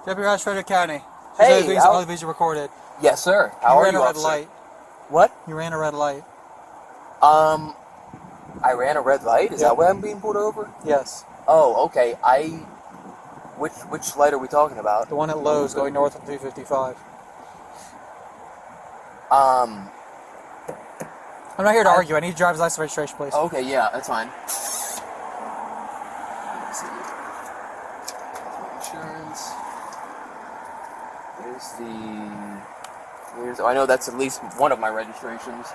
Deputy Rash, Frederick County. Hey, all the things are recorded. Yes, sir. How are you, ran a red officer? light. What? You ran a red light. I ran a red light? Is that why I'm being pulled over? Yes. Oh, okay. Which light are we talking about? The one at Lowe's going north on 355. I'm not here to argue. I need your driver's license registration, please. Okay, yeah, that's fine. Let's see. Insurance. There's I know that's at least one of my registrations.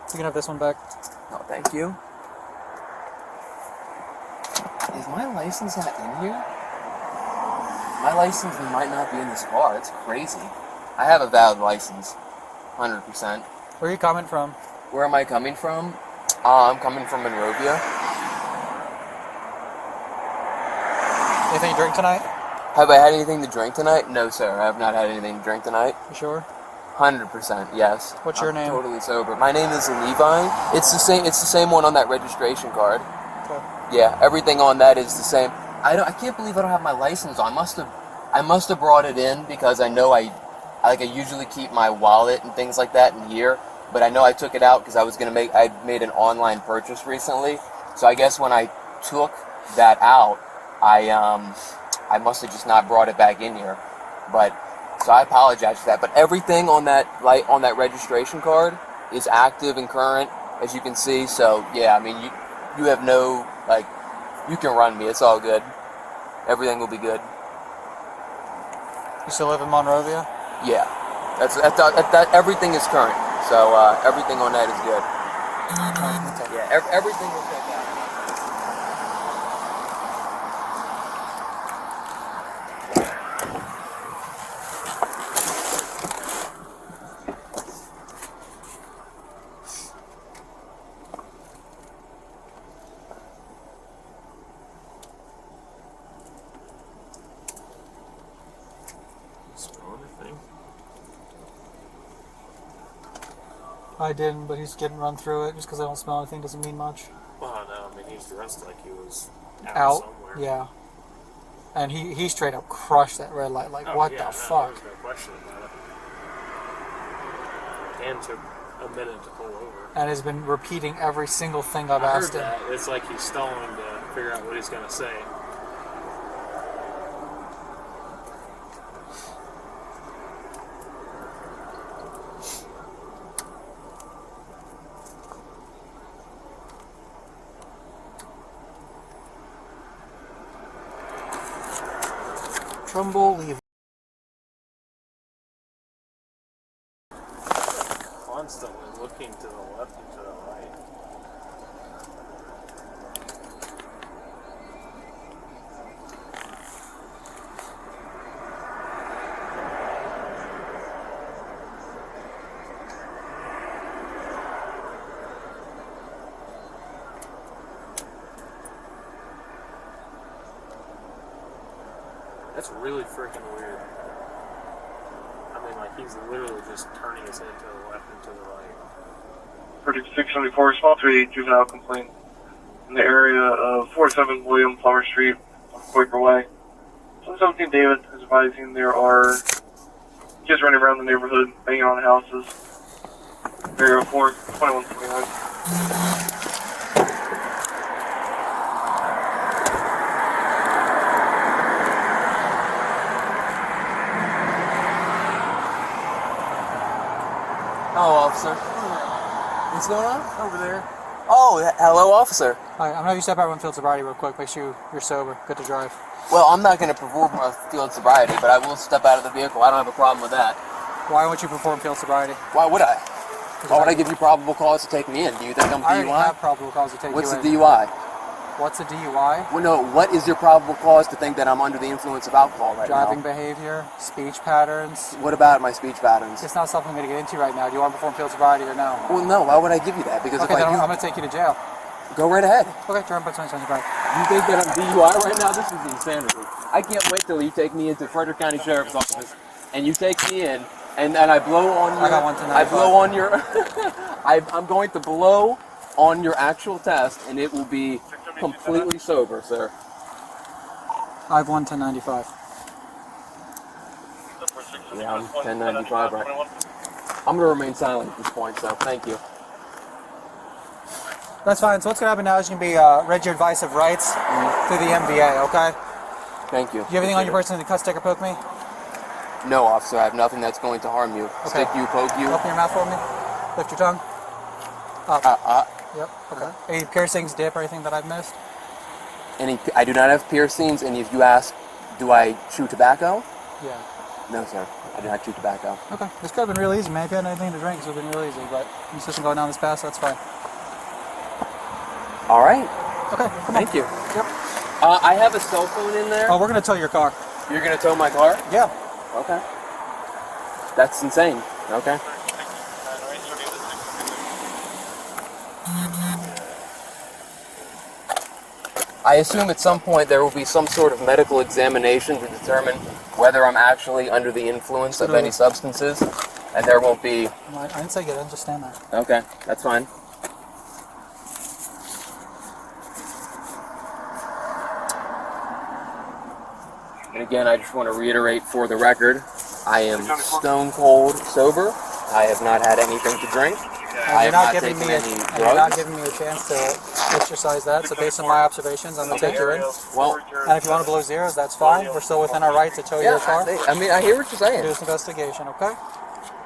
You can have this one back. Oh, thank you. Is my license not in here? My license might not be in this car. It's crazy. I have a valid license. 100%. Where are you coming from? Where am I coming from? I'm coming from Monrovia. Anything to drink tonight? Have I had anything to drink tonight? No, sir. I have not had anything to drink tonight. You sure? 100%, yes. What's your name? Totally sober. My name is Levi. It's the same one on that registration card. Okay. Yeah, everything on that is the same. I can't believe I don't have my license on. I must have brought it in because I know I usually keep my wallet and things like that in here, but I know I took it out because I made an online purchase recently. So I guess when I took that out, I must have just not brought it back in here. But so I apologize for that. But everything on that registration card is active and current, as you can see. So yeah, I mean you have no you can run me. It's all good. Everything will be good. You still live in Monrovia? Yeah, that everything is current. So everything on that is good. Okay. Yeah, everything will check out. I didn't, but he's getting run through it. Just because I don't smell anything doesn't mean much. Well, no, I mean, he's dressed like he was out somewhere. Yeah. And he straight up crushed that red light. Like, what the fuck? There's no question about it. And took a minute to pull over. And has been repeating every single thing I've asked him. It's like he's stalling to figure out what he's going to say. Trumbull, leave. Constantly looking to the left and to the right. That's really freaking weird. I mean, like, he's literally just turning his head to the left and to the right. Verdict 674, small 3 juvenile complaint in the area of 47 William Plummer Street, Quaker Way. 17 David is advising there are kids running around the neighborhood, banging on houses. Area 4, 2129. Oh, officer. What's going on? Over there. Oh, hello, officer. Hi, I'm going to have you step out of field sobriety real quick. Make sure you're sober. Good to drive. Well, I'm not going to perform a field sobriety, but I will step out of the vehicle. I don't have a problem with that. Why won't you perform field sobriety? Why would I? Why would I give you probable cause to take me in? Do you think I'm DUI? I already have probable cause to take What's you a in. DUI? What's a DUI? Well, no, what is your probable cause to think that I'm under the influence of alcohol right Driving now? behavior, speech patterns. What about my speech patterns? It's not something I'm going to get into right now. Do you want to perform field sobriety or no? Well, no, why would I give you that? Because Okay, if then I I'm going to take you to jail. go right ahead. Okay, turn put something back. You think that I'm DUI right now? This is insanity. I can't wait till you take me into Frederick County Sheriff's Office and you take me in and I blow on your... I got one tonight. I blow on your... I'm going to blow on your actual test, and it will be completely sober, sir. I've won 1095. Yeah, I'm 1095 right. I'm going to remain silent at this point, so thank you. That's fine. So what's going to happen now is you're going to be read your advice of rights through the MVA, okay? Thank you. Do you have anything on your person to cut, stick, or poke me? No, officer, I have nothing that's going to harm you. Okay. Stick you, poke you. Open your mouth for me. Lift your tongue. Up. Yep. Okay. Any piercings, dip, or anything that I've missed? I do not have piercings, and if you ask, do I chew tobacco? Yeah. No, sir. I do not chew tobacco. Okay. This could have been real easy, man. If you had anything to drink, this would have been real easy. But you just going down this path, so that's fine. All right. Okay. Thank you. Yep. I have a cell phone in there. Oh, we're going to tow your car. You're going to tow my car? Yeah. Okay. That's insane. Okay. I assume at some point there will be some sort of medical examination to determine whether I'm actually under the influence of any substances, and there won't be... No, I didn't say get in, just stand there. Okay, that's fine. And again, I just want to reiterate for the record, I am stone cold sober. I have not had anything to drink. I have not taken any drugs. You're not giving me a chance to exercise that, so based on my observations, I'm going to take you in. Well, and if you want to blow zeros, that's fine. We're still within our right to tow your car. I mean, I hear what you're saying. Do this investigation, okay?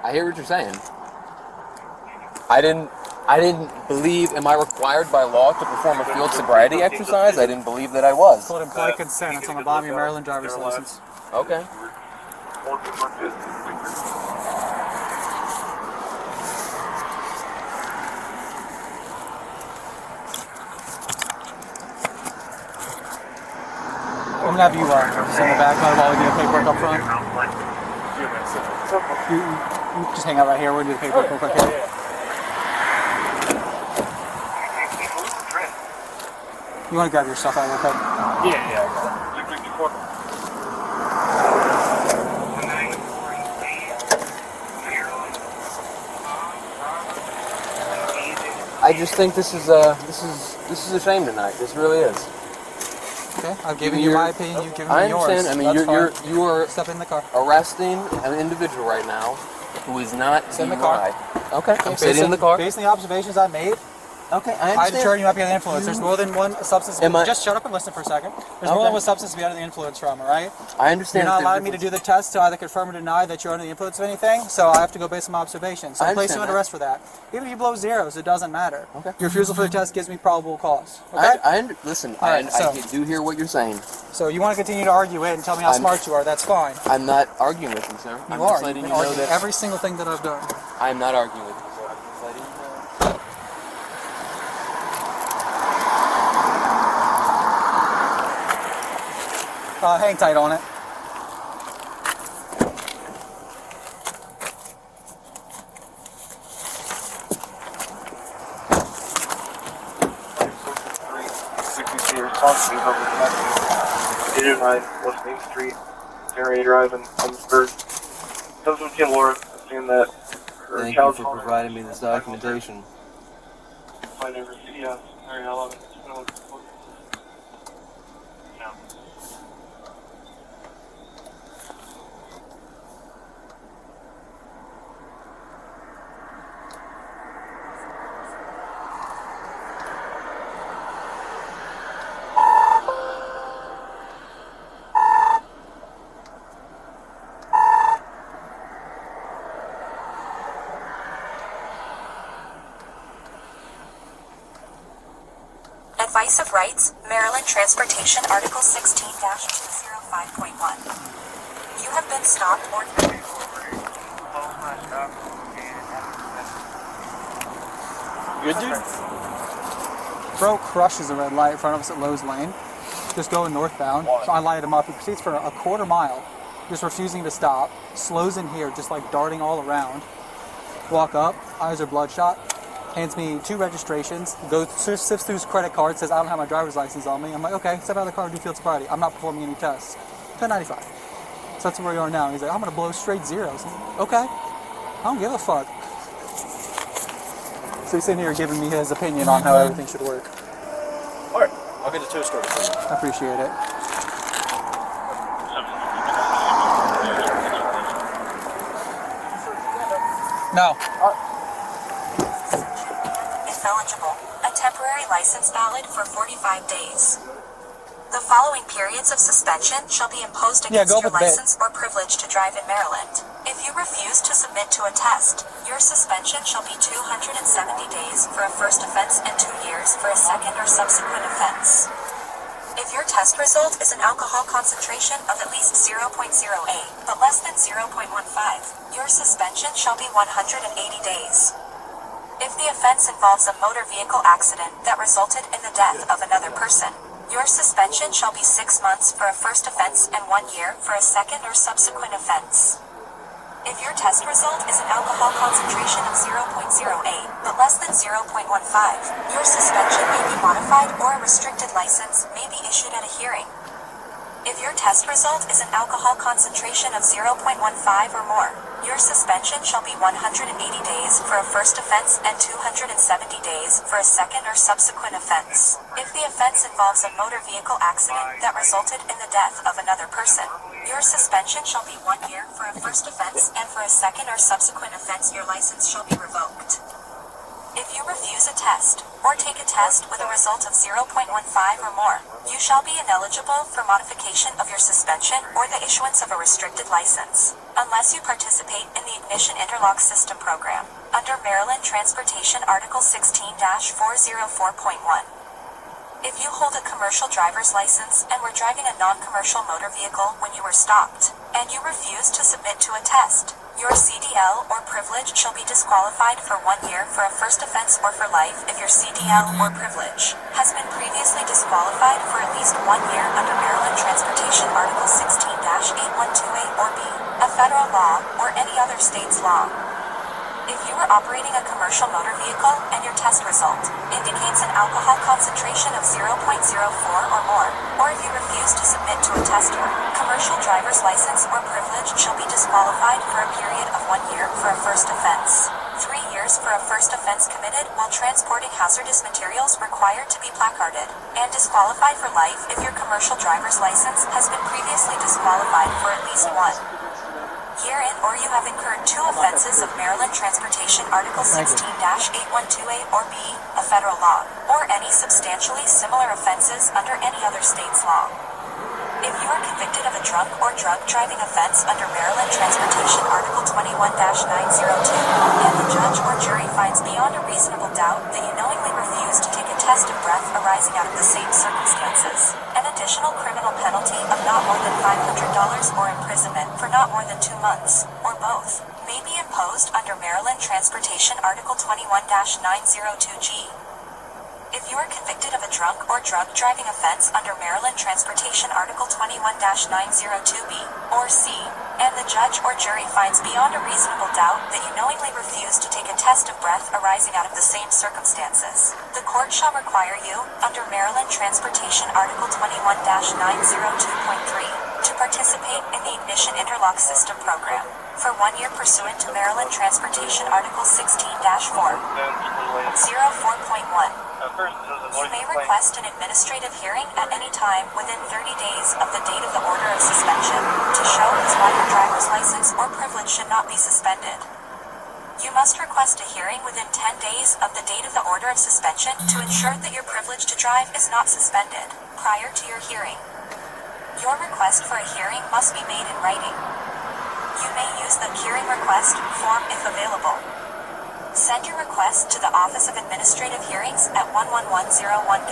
I hear what you're saying. I didn't believe, am I required by law to perform a field sobriety exercise? I didn't believe that I was. It's called implied consent. It's on the bottom of your Maryland driver's license. Okay. I'm going to have you send the back while we do the paperwork up front. You just hang out right here. We're going to do the paperwork real quick here. You want to grab your stuff out real quick? Yeah. I just think this is a shame tonight. This really is. Okay, I've given you my opinion. You've given me yours. I understand. I mean, you are step in the car. Arresting an individual right now who is not Sit in the DUI. car. Okay, I'm sitting in the car. Based on the observations I made, okay, I I understand. determine you might be under the influence. There's more than one substance. Just shut up and listen for a second. There's more than one substance to be under the influence from, all right? I understand. You're not allowing me to do the test to either confirm or deny that you're under the influence of anything, so I have to go based on my observations. So I'm placing you under arrest for that. Even if you blow zeros, it doesn't matter. Okay. Your refusal for the test gives me probable cause. Okay? I do hear what you're saying. So you want to continue to argue it and tell me how smart you are, that's fine. I'm not arguing with you, sir. I'm just letting you know that every single thing that I've done. I'm not arguing with you, sir. I'm just letting you know. Hang tight on it. West Main Street, Area Drive, and Hummingbird. 17 Laura, seeing that her Thank child's you for providing me this documentation. Find over Area 11. Advice of Rights, Maryland Transportation Article 16-205.1. You have been stopped or... Good, dude? Bro crushes a red light in front of us at Lowe's Lane. Just going northbound. So I light him up. He proceeds for a quarter mile, just refusing to stop. Slows in here, just like darting all around. Walk up, eyes are bloodshot. Hands me 2 registrations, sifts through his credit card, says I don't have my driver's license on me. I'm like, okay, step out of the car and do field sobriety. I'm not performing any tests. 1095. So that's where we are now. He's like, I'm going to blow straight zeros. Like, okay, I don't give a fuck. So he's sitting here giving me his opinion on how everything should work. All right, I'll get the tow started for you. I appreciate it. No. If eligible, a temporary license valid for 45 days. The following periods of suspension shall be imposed against go your with bit. license or privilege to drive in Maryland. If you refuse to submit to a test, your suspension shall be 270 days for a first offense and 2 years for a second or subsequent offense. If your test result is an alcohol concentration of at least 0.08, but less than 0.15, your suspension shall be 180 days. If the offense involves a motor vehicle accident that resulted in the death of another person, your suspension shall be 6 months for a first offense and 1 year for a second or subsequent offense. If your test result is an alcohol concentration of 0.08, but less than 0.15, your suspension may be modified or a restricted license may be issued at a hearing. If your test result is an alcohol concentration of 0.15 or more, your suspension shall be 180 days for a first offense and 270 days for a second or subsequent offense. If the offense involves a motor vehicle accident that resulted in the death of another person, your suspension shall be 1 year for a first offense, and for a second or subsequent offense your license shall be revoked. If you refuse a test, or take a test with a result of 0.15 or more, you shall be ineligible for modification of your suspension or the issuance of a restricted license, unless you participate in the Ignition Interlock System program, under Maryland Transportation Article 16-404.1. If you hold a commercial driver's license and were driving a non-commercial motor vehicle when you were stopped, and you refuse to submit to a test, your CDL or privilege shall be disqualified for 1 year for a first offense or for life if your CDL or privilege has been previously disqualified for at least 1 year under Maryland Transportation Article 16-8128 or B, a federal law, or any other state's law. If you are operating a commercial motor vehicle and your test result indicates an alcohol concentration of 0.04 or more, or if you refuse to submit to a test, your commercial driver's license or privilege shall be disqualified for a period of 1 year for a first offense, 3 years for a first offense committed while transporting hazardous materials required to be placarded, and disqualified for life if your commercial driver's license has been previously disqualified for at least 1 herein, or you have incurred 2 offenses of Maryland Transportation Article 16-8128 or B, a federal law, or any substantially similar offenses under any other state's law. If you are convicted of a drunk or drug driving offense under Maryland Transportation Article 21-902, and the judge or jury finds beyond a reasonable doubt that you knowingly refuse to take a test of breath arising out of the same circumstances, an additional criminal penalty of not more than $500 or imprisonment for not more than 2 months, or both, may be imposed under Maryland Transportation Article 21-902G. If you are convicted of a drunk or drug driving offense under Maryland Transportation Article 21-902B or C, and the judge or jury finds beyond a reasonable doubt that you knowingly refuse to take a test of breath arising out of the same circumstances, the court shall require you, under Maryland Transportation Article 21-902.3, to participate in the Ignition Interlock System program for 1 year pursuant to Maryland Transportation Article 16-404.1. You may request an administrative hearing at any time within 30 days of the date of the order of suspension to show as why your driver's license or privilege should not be suspended. You must request a hearing within 10 days of the date of the order of suspension to ensure that your privilege to drive is not suspended prior to your hearing. Your request for a hearing must be made in writing. You may use the hearing request form if available. Send your request to the Office of Administrative Hearings at 11101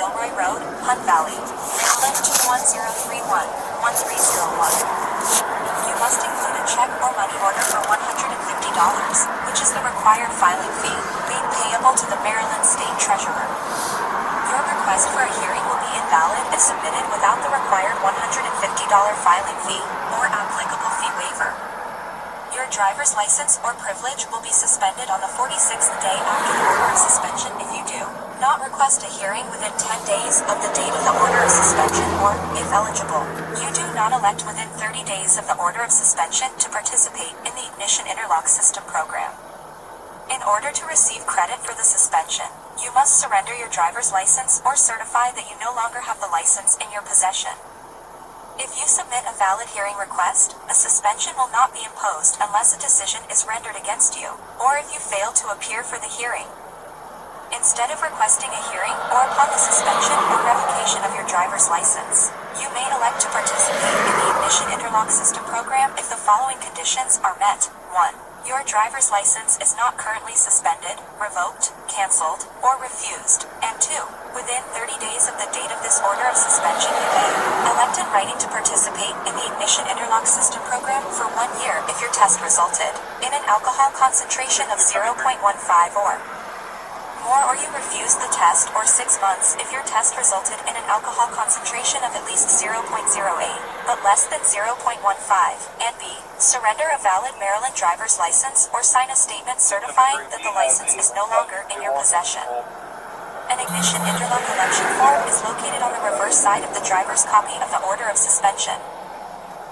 Gilroy Road, Hunt Valley, Maryland 21031-1301. You must include a check or money order for $150, which is the required filing fee, made payable to the Maryland State Treasurer. Your request for a hearing will be invalid if submitted without the required $150 filing fee or applicable fee waiver. Your driver's license or privilege will be suspended on the 46th day after the order of suspension if you do not request a hearing within 10 days of the date of the order of suspension, or, if eligible, you do not elect within 30 days of the order of suspension to participate in the Ignition Interlock System program. In order to receive credit for the suspension, you must surrender your driver's license or certify that you no longer have the license in your possession. If you submit a valid hearing request, a suspension will not be imposed unless a decision is rendered against you, or if you fail to appear for the hearing. Instead of requesting a hearing or upon the suspension or revocation of your driver's license, you may elect to participate in the Ignition Interlock System program if the following conditions are met. 1. Your driver's license is not currently suspended, revoked, canceled, or refused. And 2. Within 30 days of the date of this order of suspension, you may elect in writing to participate in the Ignition Interlock System program for 1 year if your test resulted in an alcohol concentration of 0.15 or more, or you refused the test, or 6 months if your test resulted in an alcohol concentration of at least 0.08, but less than 0.15, and B. Surrender a valid Maryland driver's license or sign a statement certifying that the license is no longer in your possession. An Ignition Interlock election form is located on the reverse side of the driver's copy of the order of suspension.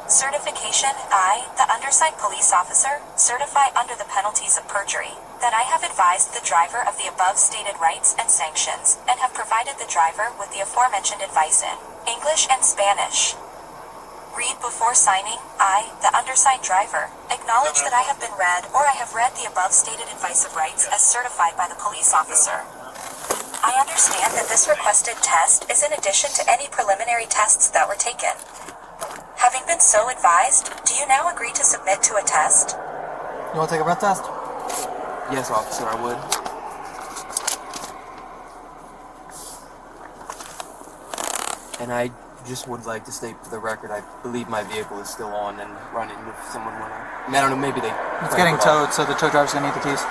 Certification. I, the undersigned police officer, certify under the penalties of perjury that I have advised the driver of the above stated rights and sanctions, and have provided the driver with the aforementioned advice in English and Spanish. Read before signing. I, the undersigned driver, acknowledge that I have been read or I have read the above stated advice of rights as certified by the police officer. I understand that this requested test is in addition to any preliminary tests that were taken. Having been so advised, do you now agree to submit to a test? You want to take a breath test? Yes, officer, I would. And I just would like to state for the record, I believe my vehicle is still on and running if someone wanna... I mean, I don't know, maybe they... It's getting towed, so the tow driver's gonna need the keys.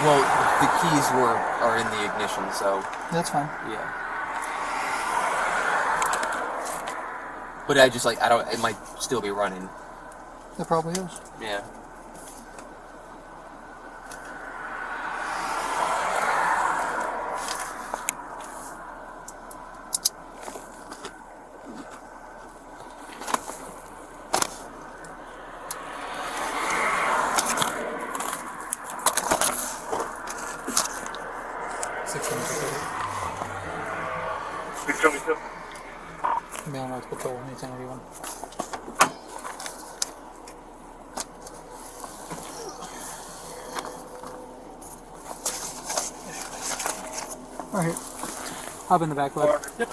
Well, the keys are in the ignition, so... That's fine. Yeah. But I just, it might still be running. It probably is. Yeah. Mail notes patrol, anything anyone. Alright. Hop in the back, bud. Yep.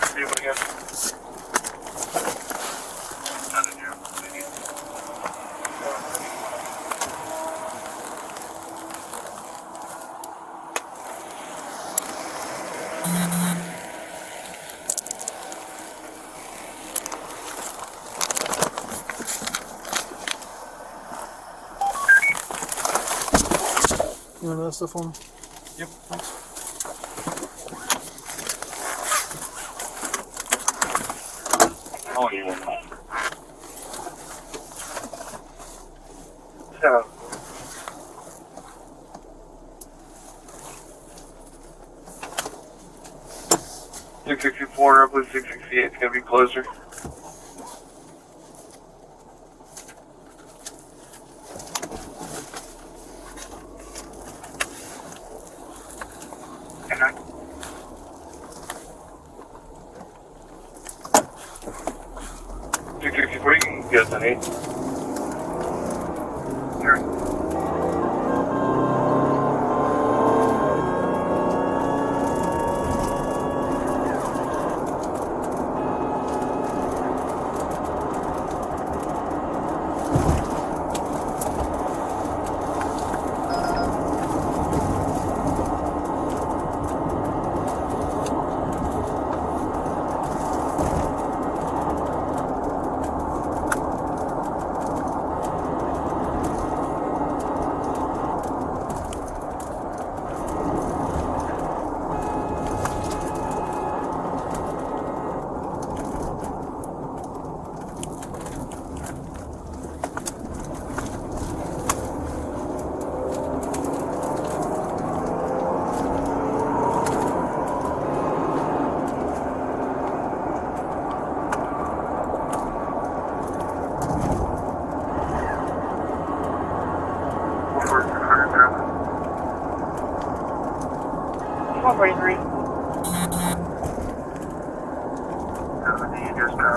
You want that stuff for me? Yep, thanks. Oh, you want that? Yeah. .664, I believe 668 is going to be closer. Yes, honey. Sure.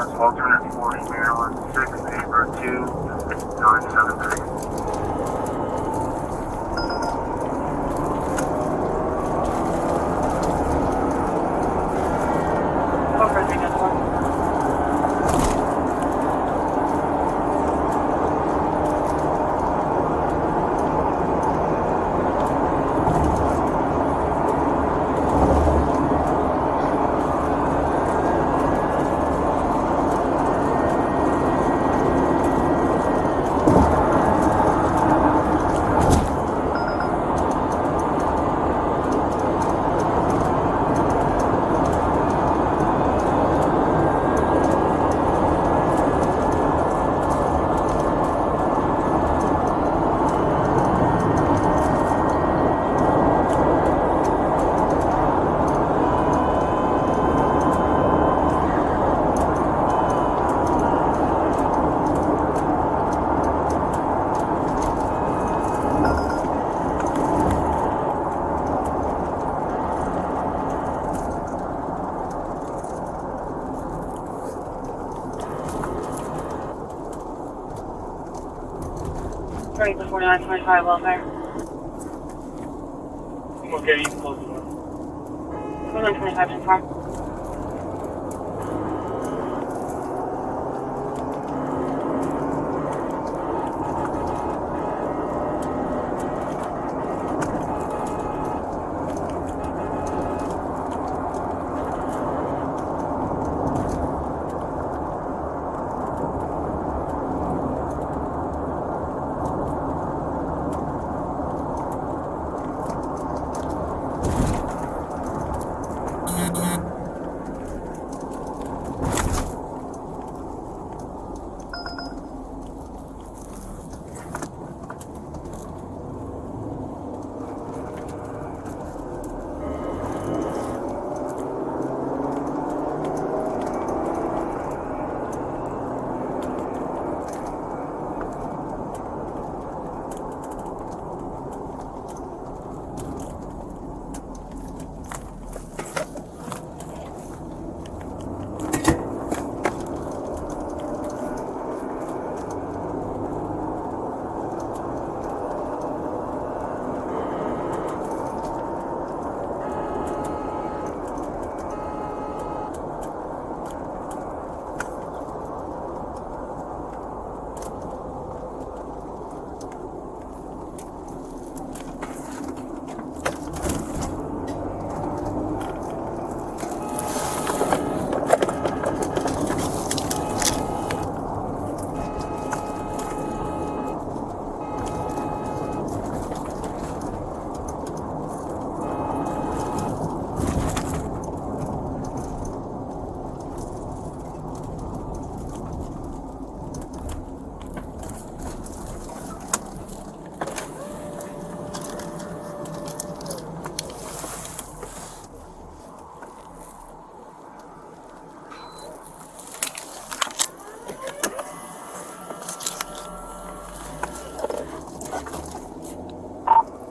That's alternate 40, Maryland 6, April 2973. Right, the 4925 welfare. Okay, you can close the door. 4925 so far.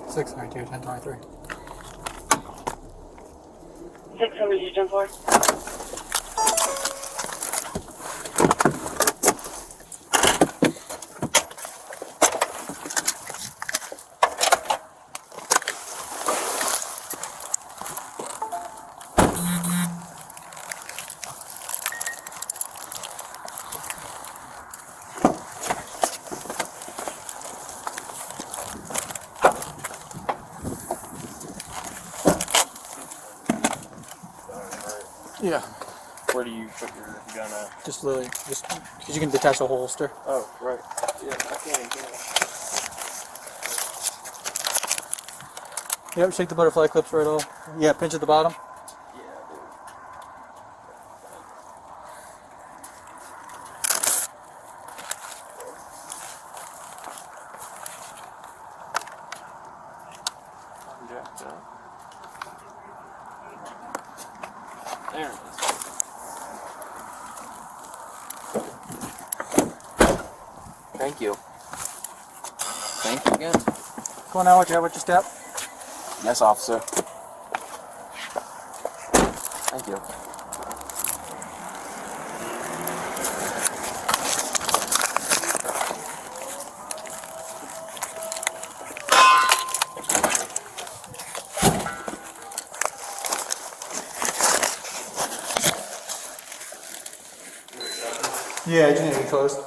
Six 92, 1023. 674. Yeah, Where do you put your gun at? just literally, just because you can detach a holster. Oh, right. Yeah, I can't get it. Yep, shake the butterfly clips right off. Yeah, pinch at the bottom. Jacked up. There it is. Thank you. Thank you again. Come on, Alex, you have what your step? Yes, officer. Thank you. Yeah, it just need to be closed.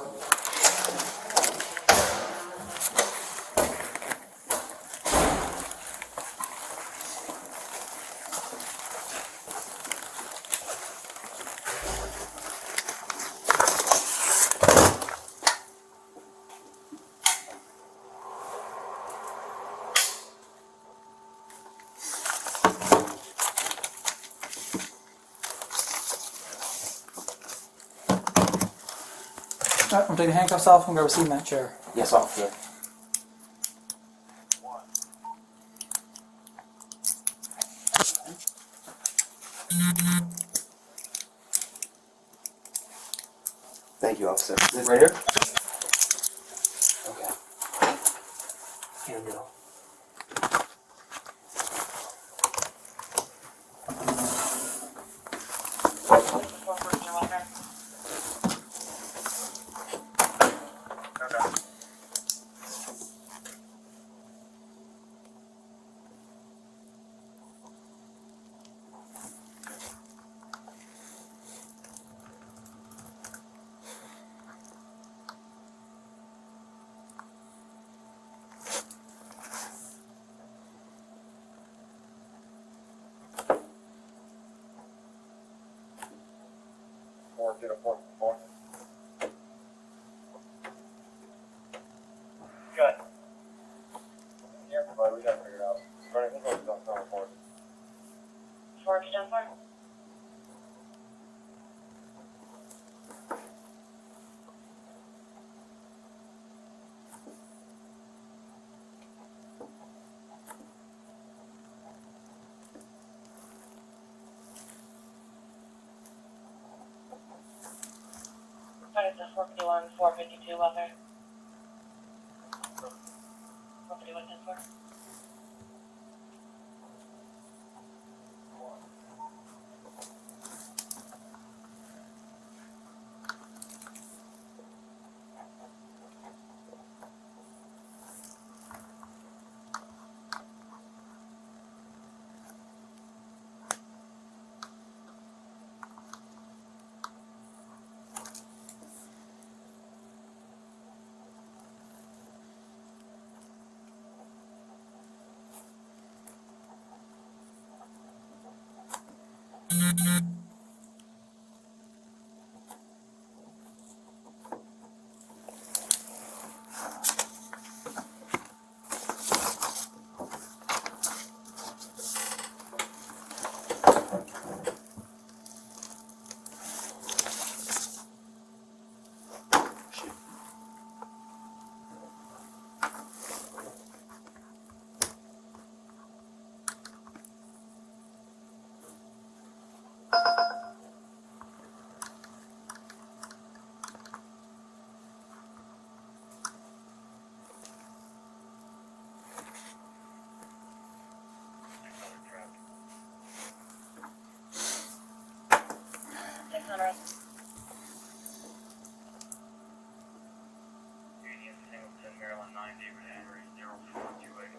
Alright, I'm taking the handcuffs off and grab a seat in that chair. Yes, officer. Thank you, officer. Is this right here? Okay. Here we go. Good. Yeah, but we gotta figure it out. But I think I'll do that report. 4 to 10 4. It's a 451, 452, welfare. 451, 10 4. Maryland 9, David Henry, 0428.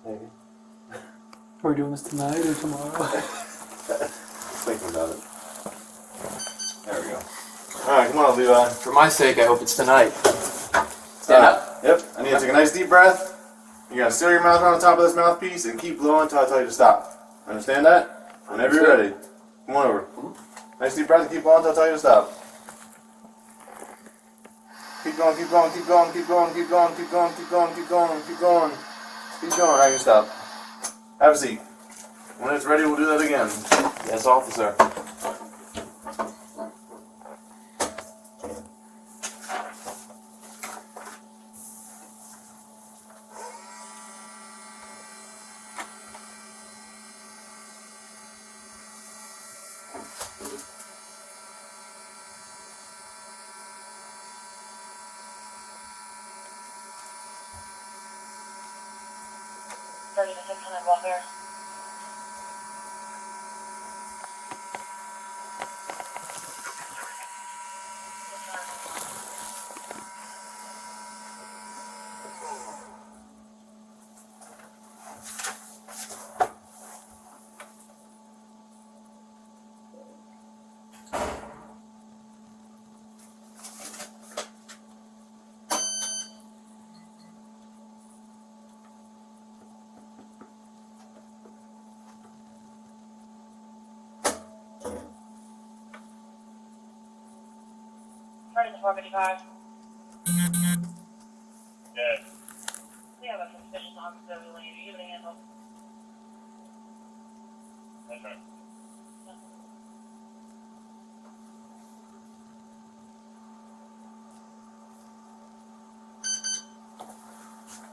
Maybe. Are we doing this tonight or tomorrow? Thinking about it. There we go. Alright, come on, Levi. For my sake, I hope it's tonight. Stand up. Yep, I need you to take a nice deep breath. You gotta seal your mouth around the top of this mouthpiece and keep blowing until I tell you to stop. Understand that? Whenever you're ready. Come on over. Nice deep breath and keep blowing until I tell you to stop. Keep going, keep going, keep going, keep going, keep going, keep going, keep going, keep going, keep going. Keep going. Alright, you stop. Have a seat. When it's ready, we'll do that again. Yes, officer. Welfare. Right in the 455. Yeah. We have a suspicious homicide. Do you have any handle? That's right.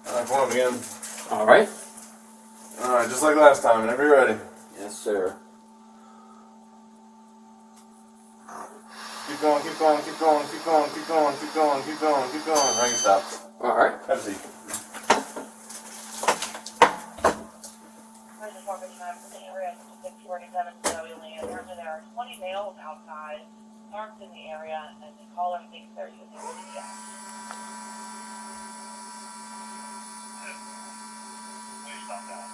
Alright, come on again. Alright. Alright, just like last time, whenever you're ready. Yes, sir. Keep going, keep going, keep going, keep going, keep going, keep going, keep going, keep going. Alright, you stop. Alright. Have a seat. Right in the 455. The area 647. So we only apparently there are 20 males outside. parked in the area and the caller thinks they're using CDL. Please stop that.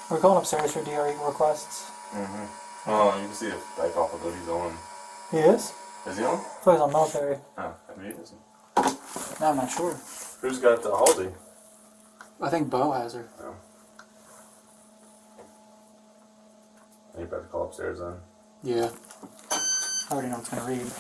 We're going upstairs for DRE requests. Oh, you can see if like off of he's on. He is? Is he on? I thought he was on military. Oh, maybe he isn't. No, I'm not sure. Who's got the Halsey? I think Bo has her. Oh. You better call upstairs then. Yeah. I already know what it's going to read.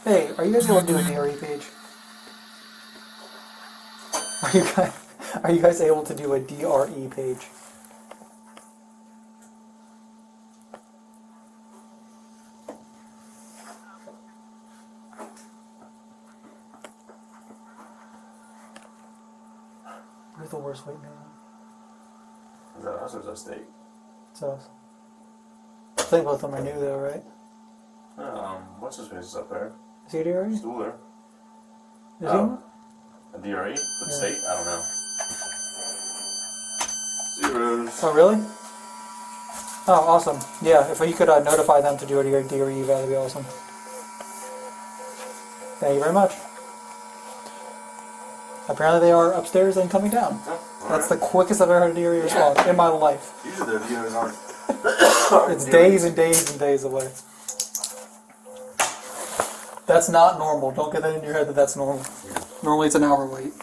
Hey, are you guys able to do a DRE page? Are you guys able to do a DRE page? Who's the worst white man? Is that us or is that state? It's us. I think both of them are new though, right? What's his face is up there? Is he a DRE? Is Stuhler. he one? A DRE? For the state? I don't know. Zeros. Oh, really? Oh, awesome. Yeah, if you could notify them to do a DRE, that'd be awesome. Thank you very much. Apparently they are upstairs and coming down. That's the quickest I've ever heard a DRE response in my life. Usually their DREs aren't. It's days and days and days away. That's not normal. Don't get that in your head that that's normal. Normally it's an hour wait.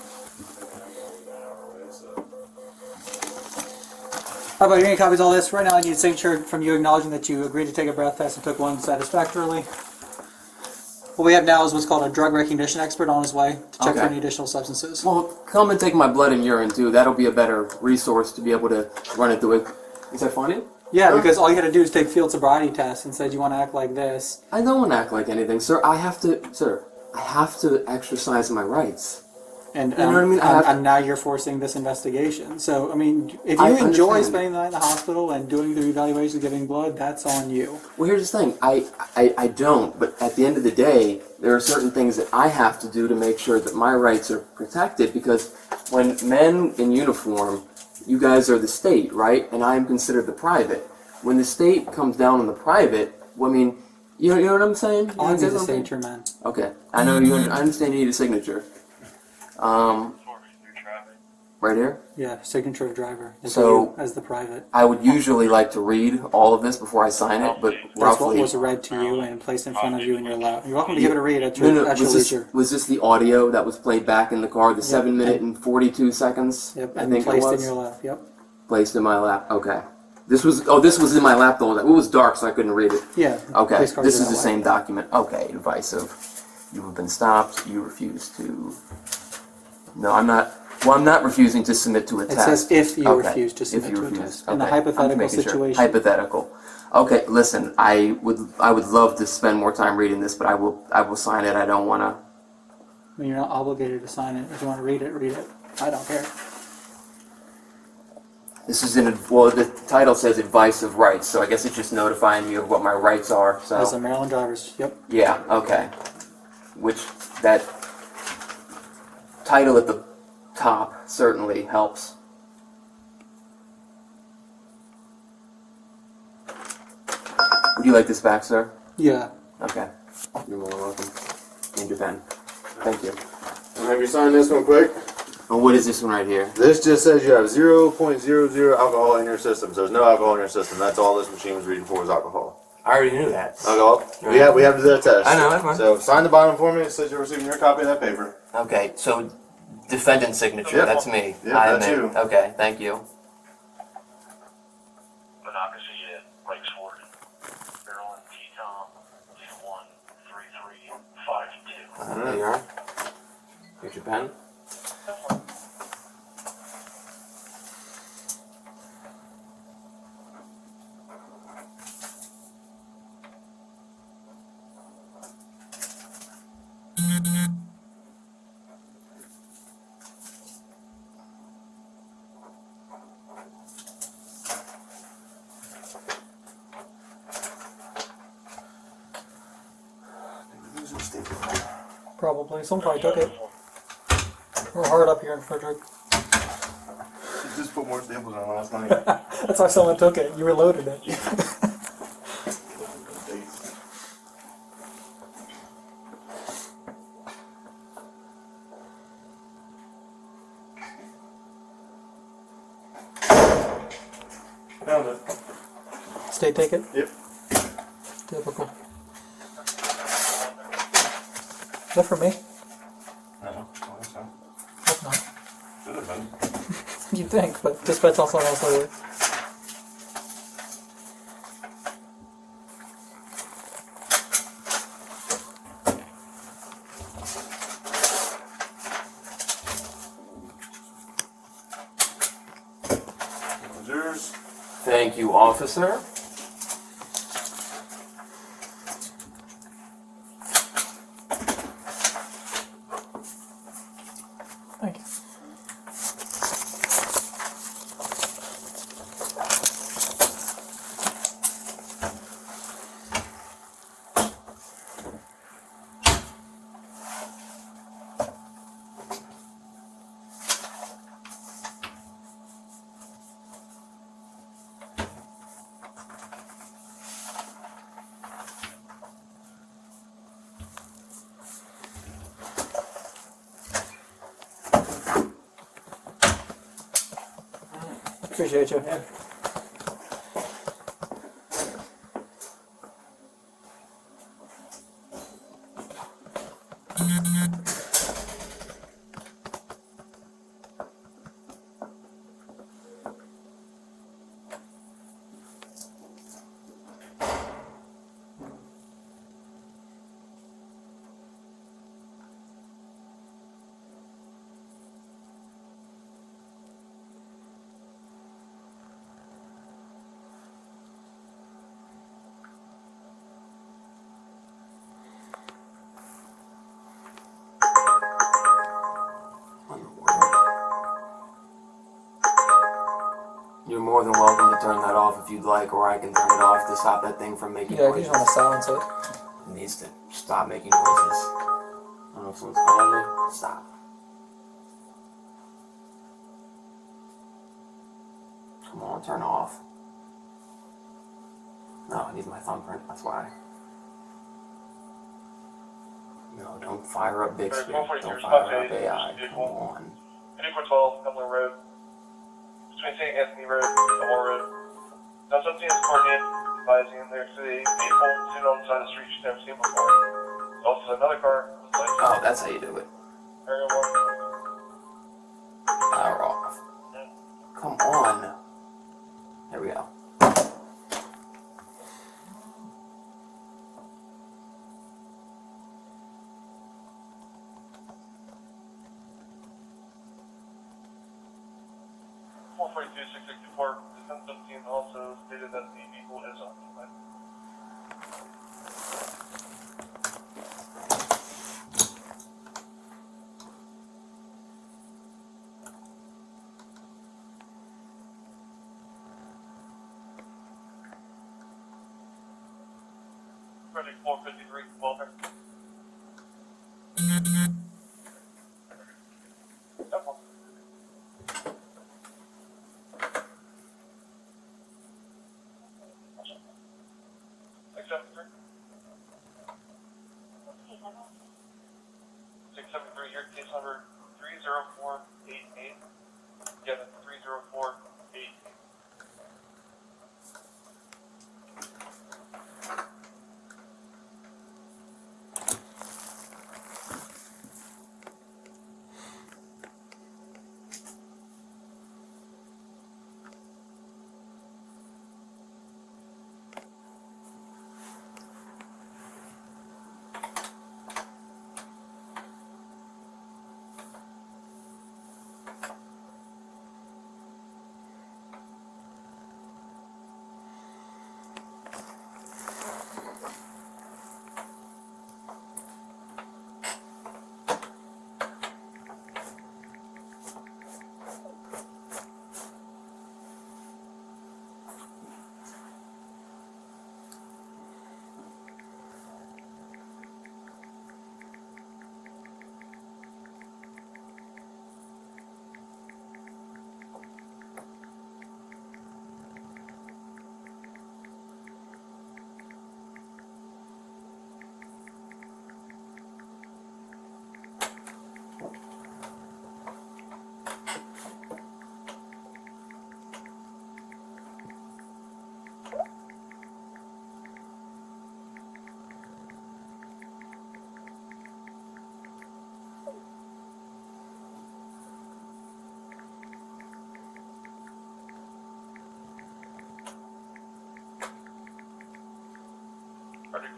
How about you? Any copies of all this? Right now I need a signature from you acknowledging that you agreed to take a breath test and took one satisfactorily. What we have now is what's called a drug recognition expert on his way to check for any additional substances. Well, come and take my blood and urine too. That'll be a better resource to be able to run it through it. Is that funny? Yeah, because all you got to do is take field sobriety tests and said you want to act like this. I don't want to act like anything, sir. I have to exercise my rights. And, you know what I mean? And now you're forcing this investigation. So, I mean, if you enjoy spending the night in the hospital and doing the evaluations, giving blood, that's on you. Well, here's the thing. I don't, but at the end of the day, there are certain things that I have to do to make sure that my rights are protected, because when men in uniform, you guys are the state, right? And I am considered the private. When the state comes down on the private, well, I mean, you know what I'm saying? I'll need a signature, man. Okay. I know you. I understand you need a signature. Right here? Yeah, signature of driver. So, as the private. I would usually like to read all of this before I sign it, but That's what roughly... was read to you and placed in front of you in your lap. You're welcome to give it a read at No, your leisure. was this the audio that was played back in the car, the 7 minute and 42 seconds? Yep, I and think placed it in was? your lap, yep. Placed in my lap, okay. This was in my lap the whole time. It was dark, so I couldn't read it. Yeah. Okay, police cars this are is that the way. same document. Okay, advice of, you have been stopped, you refuse to... No, I'm not... Well, I'm not refusing to submit to a It test. says if you Okay, refuse to submit if you to a refuse. test. In the Okay, I'm hypothetical making sure. situation. Hypothetical. Okay, listen, I would love to spend more time reading this, but I will sign it. I don't want to... I mean, you're not obligated to sign it. If you want to read it, read it. I don't care. This is well, the title says advice of rights, so I guess it's just notifying me of what my rights are. So As a Maryland driver's, yep. yeah, okay. Which that title at the top certainly helps. Would you like this back, sir? Yeah. Okay. You're more than welcome. In your pen. Thank you. Have you signed this one quick? And what is this one right here? This just says you have 0.00 alcohol in your system. So there's no alcohol in your system. That's all this machine was reading for was alcohol. I already knew that. Alcohol? We have to do that test. I know, that's fine. So sign the bottom for me. It says you're receiving your copy of that paper. Okay, so defendant signature, Yep. that's me. Yep, I that's admit. you. Okay, thank you. But obviously, Lakes Ford, Maryland, There you are. Here's your pen. Probably. Someone probably took it. We're hard up here in Frederick. Just put more staples on last night. That's why someone took it. You reloaded it. Found it. State ticket? Yep. Typical. Is that for me? I don't know. I think so. Hope not. Should have been. You'd think, but dispatch on someone else later. Yours. Thank you, officer. Thank you. Appreciate you. Yeah. You're more than welcome to turn that off if you'd like, or I can turn it off to stop that thing from making Yeah, you noises. just want to silence it. It needs to stop making noises. I don't know if someone's calling me. Stop. Come on, turn off. No, it needs my thumbprint, that's why. No, don't fire up Bixby. Don't fire up AI. Come on. Vehicle 12, Hamlin Road. Between St. Anthony Road and Elmore Road. Now something is coordinated, advising there's a vehicle sitting on the side of the street she's never seen before. Also another car. Oh, that's how you do it. Power off. Come on. There we go. Also stated that the vehicle is occupied. Project 453, Walter. Your case number 30488. Yeah, that's 30488.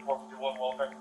451 welfare.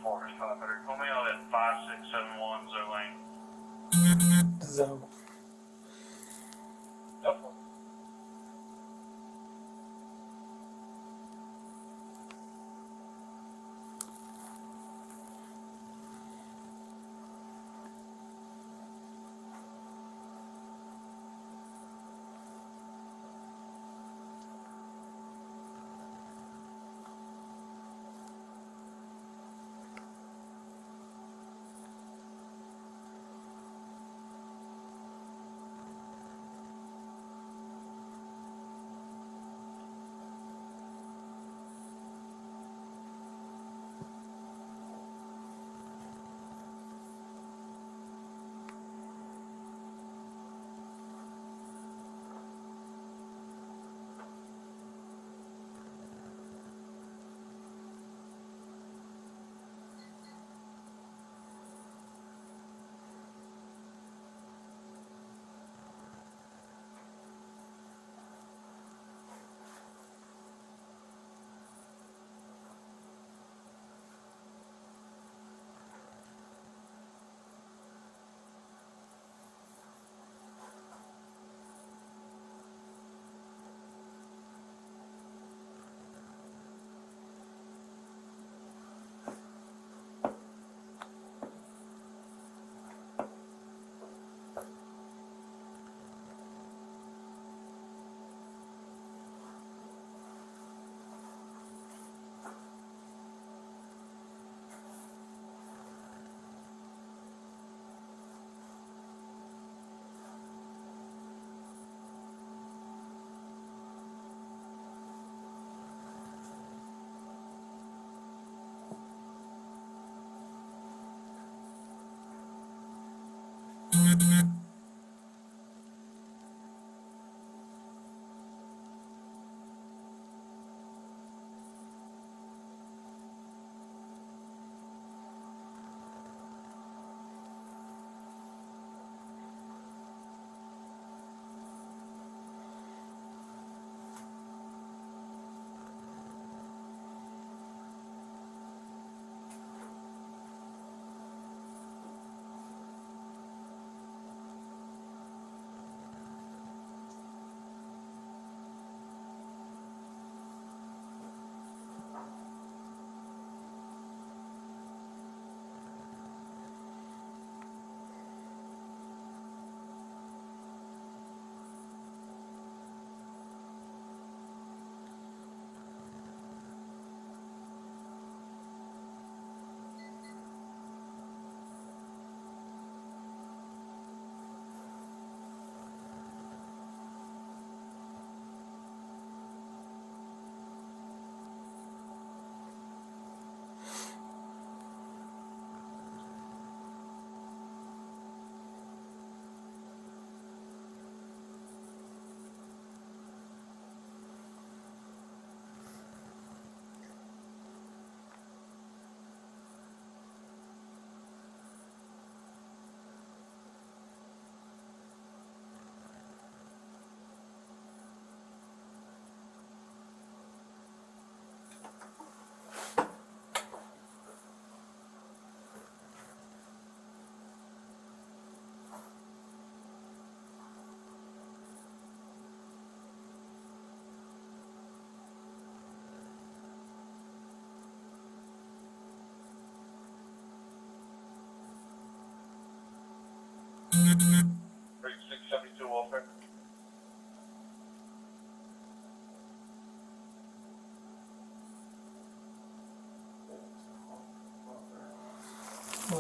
Forest 500. Call me on at 5671 Zoe Lane. So,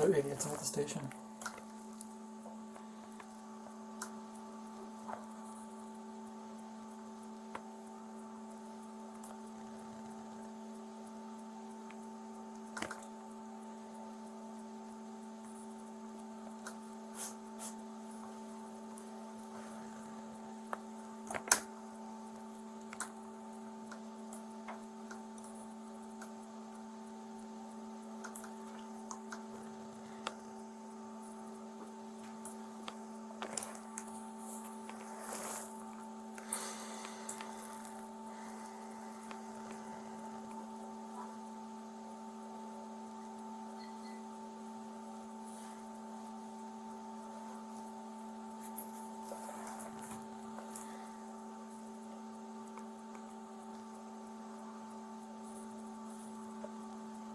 other idiots at the station.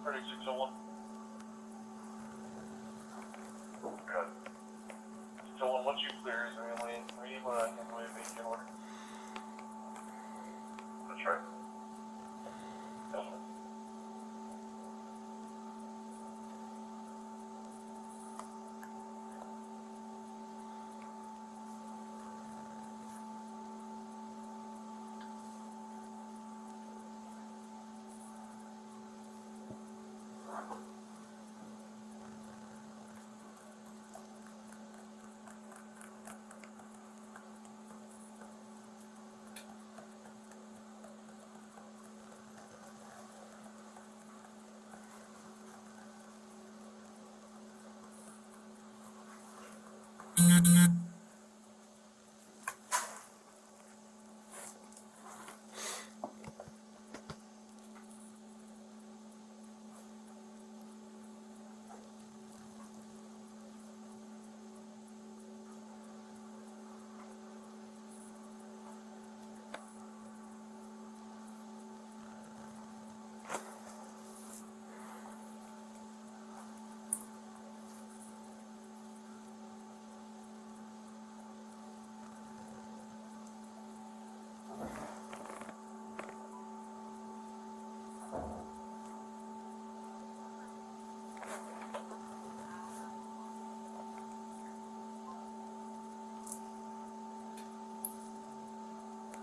Pretty 601. Good. 601, once you clear, is there any way you want to make an order? That's right. Definitely.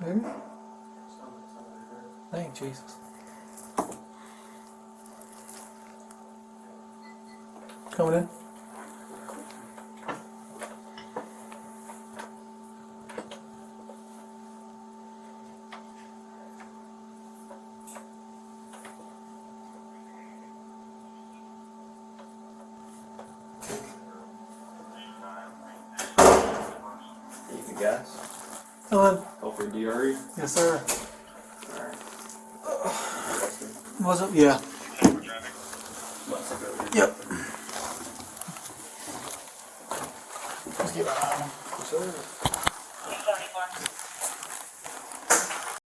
Maybe? Thank Jesus. Coming in? Anything gas? Hello. Oh, for DRE? Yes, sir. Alright. Was it? Yeah. Yep. Let's keep an eye on him. Yes, sir.